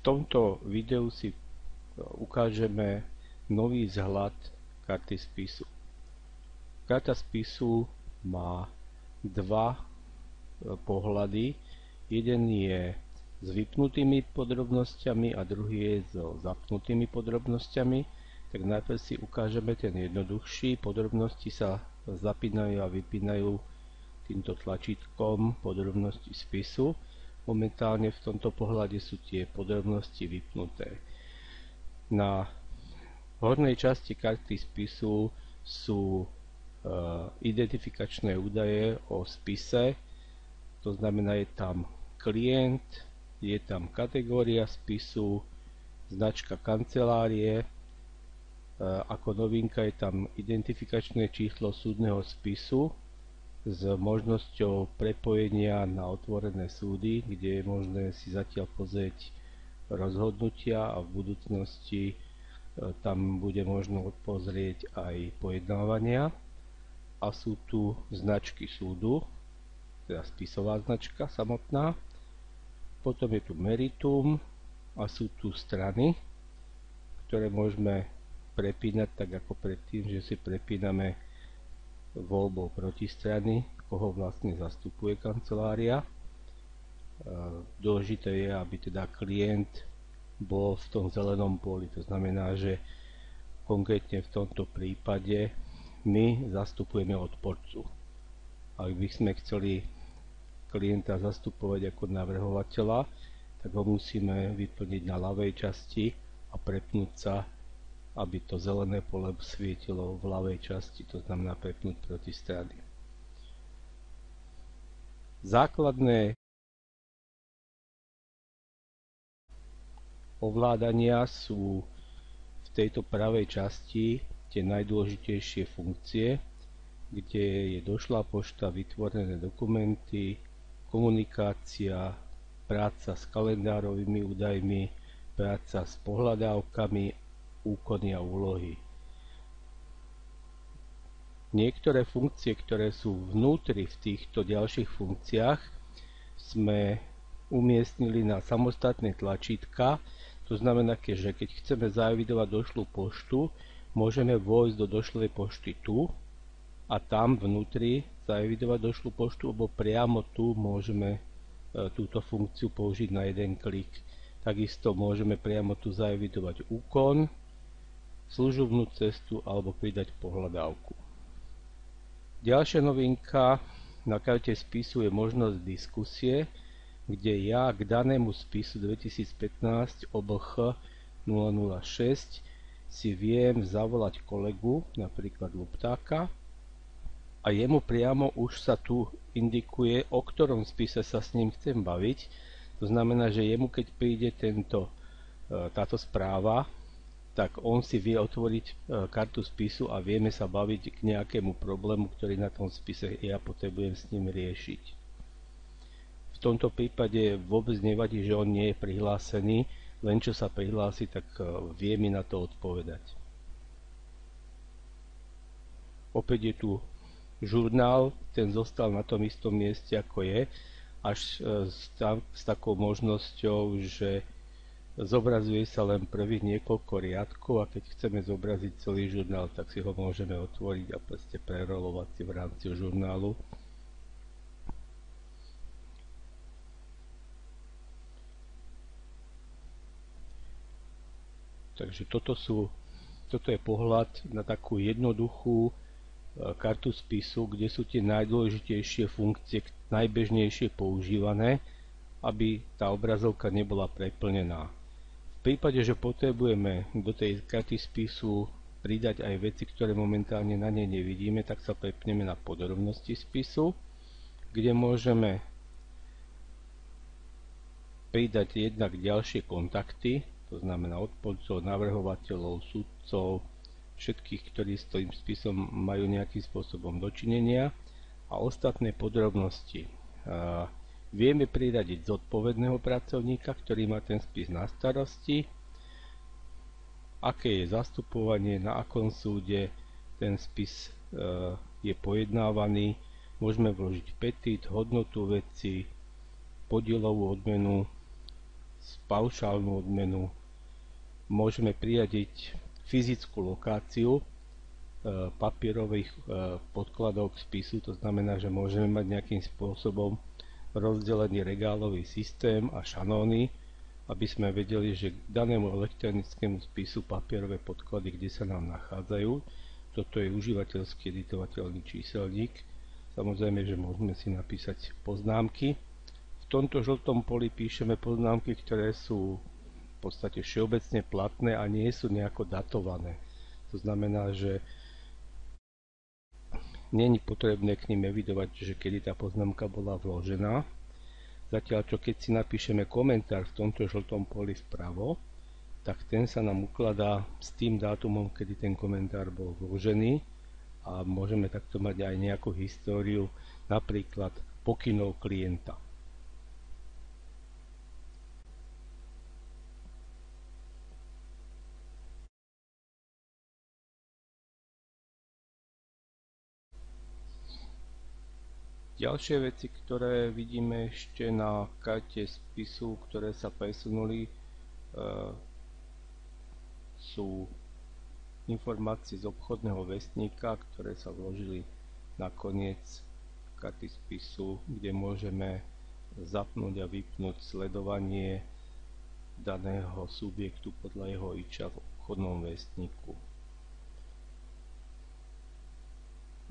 tomto videu si ukážeme nový vzhľad karty spisu. Karta spisu má dva pohľady. Jeden je s vypnutými podrobnosťami a druhý je so zapnutými podrobnosťami. Tak najprv si ukážeme ten jednoduchší. Podrobnosti sa zapínajú a vypínajú týmto tlačítkom podrobnosti spisu. Momentálne v tomto pohľade sú tie podrobnosti vypnuté. Na hornej časti karty spisu sú identifikačné údaje o spise, to znamená, je tam klient, je tam kategória spisu, značka kancelárie, ako novinka je tam identifikačné číslo súdneho spisu s možnosťou prepojenia na otvorené súdy, kde je možné si zatiaľ pozrieť rozhodnutia a v budúcnosti tam bude možno pozrieť aj pojednávania. A sú tu značky súdu, teda spisová značka samotná. Potom je tu meritum a sú tu strany, ktoré môžeme prepínať tak ako predtým, že si prepíname voľbou protistrany, koho vlastne zastupuje kancelária. Dôležité je, aby teda klient bol v tom zelenom poli, to znamená, že konkrétne v tomto prípade my zastupujeme odporcu. Ak by sme chceli klienta zastupovať ako navrhovateľa, tak ho musíme vyplniť na ľavej časti a prepnúť sa, aby to zelené pole svietilo v ľavej časti, to znamená prepnúť proti strany. Základné ovládania sú v tejto pravej časti tie najdôležitejšie funkcie, kde je došlá pošta, vytvorené dokumenty, komunikácia, práca s kalendárovými údajmi, práca s pohľadávkami, úkony a úlohy. Niektoré funkcie, ktoré sú vnútri v týchto ďalších funkciách, sme umiestnili na samostatné tlačítka. To znamená, že keď chceme zaevidovať došlú poštu, môžeme vojsť do došlej pošty tu a tam vnútri zaevidovať došlú poštu, alebo priamo tu môžeme túto funkciu použiť na jeden klik. Takisto môžeme priamo tu zaevidovať úkon, služobnú cestu alebo pridať pohľadávku. Ďalšia novinka na karte spisu je možnosť diskusie, kde ja k danému spisu 2015 OBH 006 si viem zavolať kolegu, napríklad Luptáka, a jemu priamo už sa tu indikuje, o ktorom spise sa s ním chcem baviť. To znamená, že jemu keď príde táto správa, tak on si vie otvoriť kartu spisu a vieme sa baviť k nejakému problému, ktorý na tom spise ja potrebujem s ním riešiť. V tomto prípade vôbec nevadí, že on nie je prihlásený, len čo sa prihlási, tak vie mi na to odpovedať. Opäť je tu žurnál, ten zostal na tom istom mieste ako je, až s takou možnosťou, že zobrazuje sa len prvých niekoľko riadkov a keď chceme zobraziť celý žurnál, tak si ho môžeme otvoriť a proste prerolovať si v rámci žurnálu. Takže toto je pohľad na takú jednoduchú kartu spisu, kde sú tie najdôležitejšie funkcie, najbežnejšie používané, aby tá obrazovka nebola preplnená. V prípade, že potrebujeme do tej karty spisu pridať aj veci, ktoré momentálne na nej nevidíme, tak sa prepneme na podrobnosti spisu, kde môžeme pridať jednak ďalšie kontakty, to znamená odporcov, navrhovateľov, sudcov, všetkých, ktorí s tým spisom majú nejakým spôsobom dočinenia, a ostatné podrobnosti. Vieme priradiť zodpovedného pracovníka, ktorý má ten spis na starosti, aké je zastupovanie, na akom súde ten spis je pojednávaný, môžeme vložiť petít, hodnotu veci, podielovú odmenu, paušálnu odmenu, môžeme priradiť fyzickú lokáciu papierových podkladov k spisu, to znamená, že môžeme mať nejakým spôsobom rozdelený regálový systém a šanóny, aby sme vedeli, že k danému elektronickému spisu papierové podklady, kde sa nám nachádzajú. Toto je užívateľský editovateľný číselník. Samozrejme, že môžeme si napísať poznámky. V tomto žltom poli píšeme poznámky, ktoré sú v podstate všeobecne platné a nie sú nejako datované. To znamená, že není potrebné k nim evidovať, že kedy tá poznámka bola vložená. Zatiaľ, čo keď si napíšeme komentár v tomto žltom poli vpravo, tak ten sa nám ukladá s tým dátumom, kedy ten komentár bol vložený a môžeme takto mať aj nejakú históriu, napríklad pokynov klienta. Ďalšie veci, ktoré vidíme ešte na karte spisu, ktoré sa presunuli, sú informácie z obchodného vestníka, ktoré sa vložili na koniec karty spisu, kde môžeme zapnúť a vypnúť sledovanie daného subjektu podľa jeho IČA v obchodnom vestníku.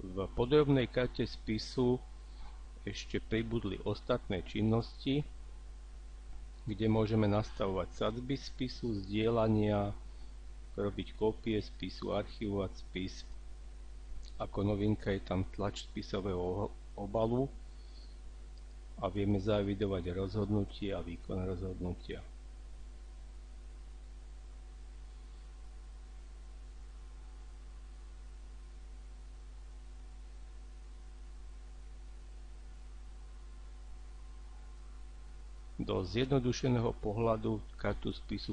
V podrobnej karte spisu ešte pribudli ostatné činnosti, kde môžeme nastavovať sadzby spisu, zdieľania, robiť kópie spisu, archivovať spis. Ako novinka je tam tlač spisového obalu a vieme zaevidovať rozhodnutie a výkon rozhodnutia. Do zjednodušeného pohľadu kartu spisu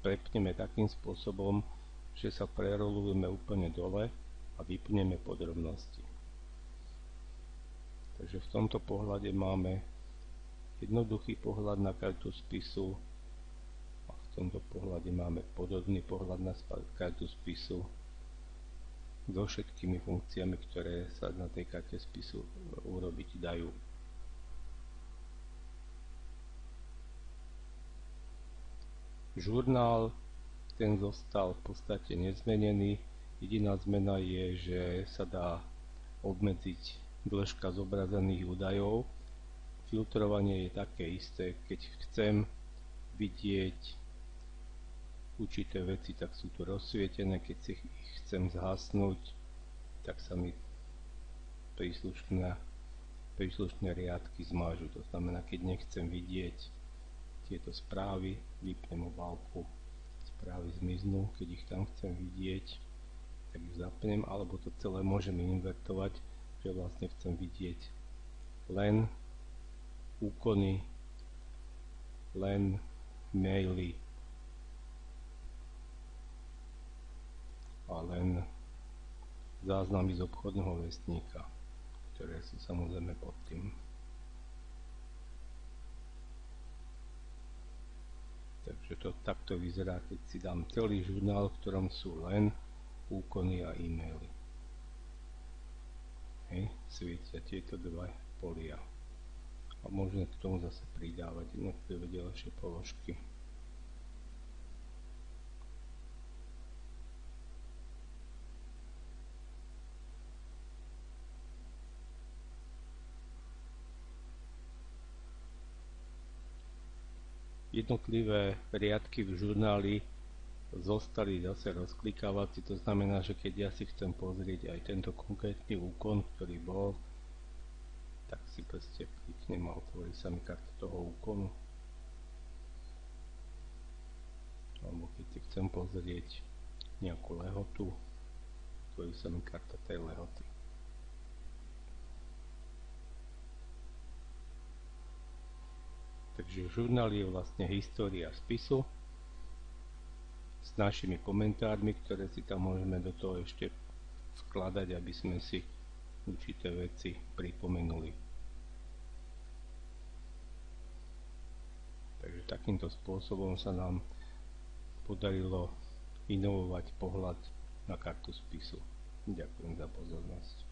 prepneme takým spôsobom, že sa prerolujeme úplne dole a vypneme podrobnosti. Takže v tomto pohľade máme jednoduchý pohľad na kartu spisu a v tomto pohľade máme podobný pohľad na kartu spisu so všetkými funkciami, ktoré sa na tej karte spisu urobiť dajú. Žurnál, ten zostal v podstate nezmenený. Jediná zmena je, že sa dá obmedziť dĺžka zobrazených údajov. Filtrovanie je také isté, keď chcem vidieť určité veci, tak sú tu rozsvietené, keď si ich chcem zhasnúť, tak sa mi príslušné riadky zmážu. To znamená, keď nechcem vidieť tieto správy, vypnem obálku, správy zmiznú, keď ich tam chcem vidieť, tak ich zapnem, alebo to celé môžem invertovať, že vlastne chcem vidieť len úkony, len maily a len záznamy z obchodného vestníka, ktoré sú samozrejme pod tým. Takže to takto vyzerá, keď si dám celý žurnál, v ktorom sú len úkony a e-maily. Svietia tieto dva polia. A môžeme k tomu zase pridávať jednotlivé ďalšie položky. Jednotlivé riadky v žurnáli zostali zase rozklikávací, to znamená, že keď ja si chcem pozrieť aj tento konkrétny úkon, ktorý bol, tak si proste kliknem a otvorí sa mi karta toho úkonu. Alebo keď si chcem pozrieť nejakú lehotu, otvorí sa mi karta tej lehoty. Takže žurnál je vlastne história spisu s našimi komentármi, ktoré si tam môžeme do toho ešte vkladať, aby sme si určité veci pripomenuli. Takže takýmto spôsobom sa nám podarilo inovovať pohľad na kartu spisu. Ďakujem za pozornosť.